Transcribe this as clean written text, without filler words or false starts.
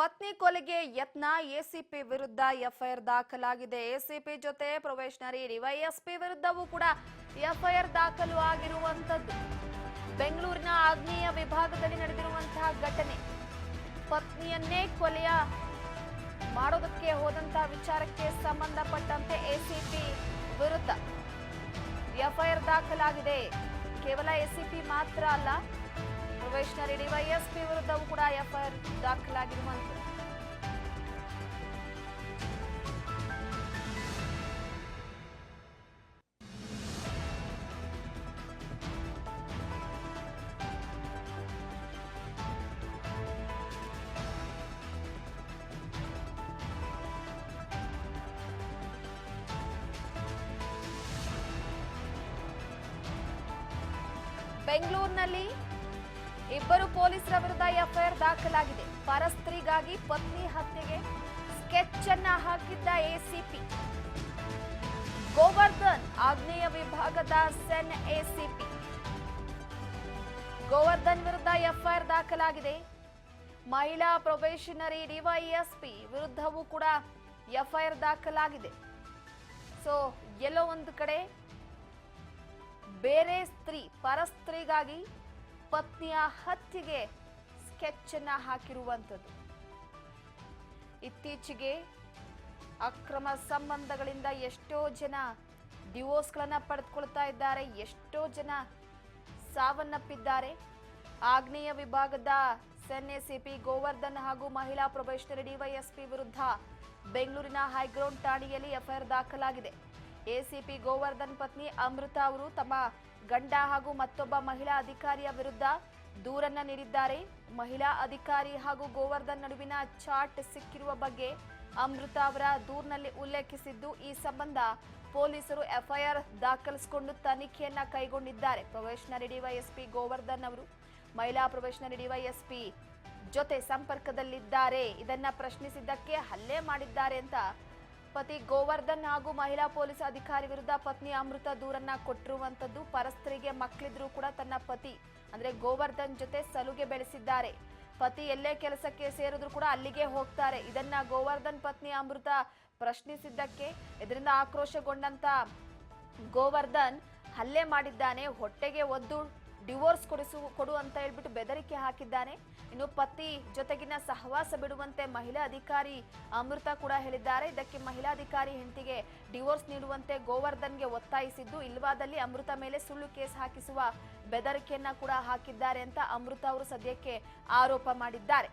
ಪತ್ನಿ ಕೊಲೆಗೆ ಯತ್ನ ಎಸಿಪಿ ವಿರುದ್ಧ ಎಫ್ಐಆರ್ ದಾಖಲಾಗಿದೆ. ಎಸಿಪಿ ಜೊತೆ ಪ್ರೊಬೇಷನರಿ ಡಿವೈಎಸ್ಪಿ ವಿರುದ್ಧವೂ ಕೂಡ ಎಫ್ಐಆರ್ ದಾಖಲು ಆಗಿರುವಂತದ್ದು. ಬೆಂಗಳೂರಿನ ಆಗ್ನೇಯ ವಿಭಾಗದಲ್ಲಿ ನಡೆದಿರುವಂತಹ ಘಟನೆ. ಪತ್ನಿಯನ್ನೇ ಕೊಲೆಯ ಮಾಡೋದಕ್ಕೆ ಹೋದಂತಹ ವಿಚಾರಕ್ಕೆ ಸಂಬಂಧಪಟ್ಟಂತೆ ಎಸಿಪಿ ವಿರುದ್ಧ ಎಫ್ಐಆರ್ ದಾಖಲಾಗಿದೆ. ಕೇವಲ ಎಸಿಪಿ ಮಾತ್ರ ಅಲ್ಲ, ಪ್ರೊಬೇಷನರಿ ಡಿವೈಎಸ್ಪಿ ವಿರುದ್ಧವೂ ಕೂಡ ಎಫ್ಐಆರ್ ದಾಖಲಾಗಿರುವಂಥದ್ದು. ಬೆಂಗಳೂರಿನಲ್ಲಿ ಇಬ್ಬರು ಪೊಲೀಸರ ವಿರುದ್ಧ ಎಫ್ಐಆರ್ ದಾಖಲಾಗಿದೆ. ಪರಸ್ತ್ರೀಗಾಗಿ ಪತ್ನಿ ಹತ್ಯೆಗೆ ಸ್ಕೆಚ್ ಅನ್ನ ಹಾಕಿದ್ದ ಎಸಿಪಿ ಗೋವರ್ಧನ್, ಆಗ್ನೇಯ ವಿಭಾಗದ ಸೆನ್ ಎಸಿಪಿ ಗೋವರ್ಧನ್ ವಿರುದ್ಧ ಎಫ್ಐಆರ್ ದಾಖಲಾಗಿದೆ. ಮಹಿಳಾ ಪ್ರೊಬೇಷನರಿ ಡಿವೈಎಸ್ಪಿ ವಿರುದ್ಧವೂ ಕೂಡ ಎಫ್ಐಆರ್ ದಾಖಲಾಗಿದೆ. ಸೊ ಎಲ್ಲೋ ಒಂದು ಕಡೆ ಬೇರೆ ಸ್ತ್ರೀ, ಪರಸ್ತ್ರೀಗಾಗಿ ಪತ್ನಿಯ ಹತ್ಯೆಗೆ ಸ್ಕೆಚ್ ಅನ್ನ ಹಾಕಿರುವಂಥದ್ದು. ಇತ್ತೀಚೆಗೆ ಅಕ್ರಮ ಸಂಬಂಧಗಳಿಂದ ಎಷ್ಟೋ ಜನ ಡಿವೋರ್ಸ್ಗಳನ್ನ ಪಡೆದುಕೊಳ್ತಾ ಇದ್ದಾರೆ, ಎಷ್ಟೋ ಜನ ಸಾವನ್ನಪ್ಪಿದ್ದಾರೆ. ಆಗ್ನೇಯ ವಿಭಾಗದ ಸೆನ್ ಎಸಿಪಿ ಗೋವರ್ಧನ್ ಹಾಗೂ ಮಹಿಳಾ ಪ್ರೊಬೇಷನರಿ ಡಿವೈಎಸ್ಪಿ ವಿರುದ್ಧ ಬೆಂಗಳೂರಿನ ಹೈಗ್ರೌಂಡ್ ಠಾಣೆಯಲ್ಲಿ ಎಫ್ಐಆರ್ ದಾಖಲಾಗಿದೆ. ಎಸಿಪಿ ಗೋವರ್ಧನ್ ಪತ್ನಿ ಅಮೃತ ಅವರು ತಮ್ಮ ಗಂಡ ಹಾಗೂ ಮತ್ತೊಬ್ಬ ಮಹಿಳಾ ಅಧಿಕಾರಿಯ ವಿರುದ್ಧ ದೂರನ್ನ ನೀಡಿದ್ದಾರೆ. ಮಹಿಳಾ ಅಧಿಕಾರಿ ಹಾಗೂ ಗೋವರ್ಧನ್ ನಡುವಿನ ಚಾಟ್ ಸಿಕ್ಕಿರುವ ಬಗ್ಗೆ ಅಮೃತ ಅವರ ದೂರಿನಲ್ಲಿ ಉಲ್ಲೇಖಿಸಿದ್ದು, ಈ ಸಂಬಂಧ ಪೊಲೀಸರು ಎಫ್ಐಆರ್ ದಾಖಲಿಸಿಕೊಂಡು ತನಿಖೆಯನ್ನ ಕೈಗೊಂಡಿದ್ದಾರೆ. ಪ್ರೊಬೇಷನರಿ ಡಿವೈಎಸ್ಪಿ ಗೋವರ್ಧನ್ ಅವರು ಮಹಿಳಾ ಪ್ರೊಬೇಷನರಿ ಡಿವೈಎಸ್ಪಿ ಜೊತೆ ಸಂಪರ್ಕದಲ್ಲಿದ್ದಾರೆ. ಇದನ್ನ ಪ್ರಶ್ನಿಸಿದ್ದಕ್ಕೆ ಹಲ್ಲೆ ಮಾಡಿದ್ದಾರೆ ಅಂತ ಪತಿ ಗೋವರ್ಧನ್ ಹಾಗೂ ಮಹಿಳಾ ಪೊಲೀಸ್ ಅಧಿಕಾರಿ ವಿರುದ್ಧ ಪತ್ನಿ ಅಮೃತ ದೂರನ್ನ ಕೊಟ್ಟಿರುವಂತದ್ದು. ಪರಸ್ತ್ರೀಗೆ ಮಕ್ಕಳಿದ್ರೂ ಕೂಡ ತನ್ನ ಪತಿ ಅಂದ್ರೆ ಗೋವರ್ಧನ್ ಜೊತೆ ಸಲುಗೆ ಬೆಳೆಸಿದ್ದಾರೆ. ಪತಿ ಎಲ್ಲೇ ಕೆಲಸಕ್ಕೆ ಸೇರಿದ್ರು ಕೂಡ ಅಲ್ಲಿಗೆ ಹೋಗ್ತಾರೆ. ಇದನ್ನ ಗೋವರ್ಧನ್ ಪತ್ನಿ ಅಮೃತ ಪ್ರಶ್ನಿಸಿದ್ದಕ್ಕೆ ಇದರಿಂದ ಆಕ್ರೋಶಗೊಂಡಂತ ಗೋವರ್ಧನ್ ಹಲ್ಲೆ ಮಾಡಿದ್ದಾನೆ. ಹೊಟ್ಟೆಗೆ ಒದ್ದು ಡಿವೋರ್ಸ್ ಕೊಡು ಅಂತ ಹೇಳ್ಬಿಟ್ಟು ಬೆದರಿಕೆ ಹಾಕಿದ್ದಾನೆ. ಇನ್ನು ಪತಿ ಜೊತೆಗಿನ ಸಹವಾಸ ಬಿಡುವಂತೆ ಮಹಿಳಾ ಅಧಿಕಾರಿ ಅಮೃತ ಕೂಡ ಹೇಳಿದ್ದಾರೆ. ಇದಕ್ಕೆ ಮಹಿಳಾ ಅಧಿಕಾರಿ ಹೆಂಡತಿಗೆ ಡಿವೋರ್ಸ್ ನೀಡುವಂತೆ ಗೋವರ್ಧನ್ಗೆ ಒತ್ತಾಯಿಸಿದ್ದು, ಇಲ್ವಾದಲ್ಲಿ ಅಮೃತ ಮೇಲೆ ಸುಳ್ಳು ಕೇಸ್ ಹಾಕಿಸುವ ಬೆದರಿಕೆಯನ್ನ ಕೂಡ ಹಾಕಿದ್ದಾರೆ ಅಂತ ಅಮೃತ ಅವರು ಸದ್ಯಕ್ಕೆ ಆರೋಪ ಮಾಡಿದ್ದಾರೆ.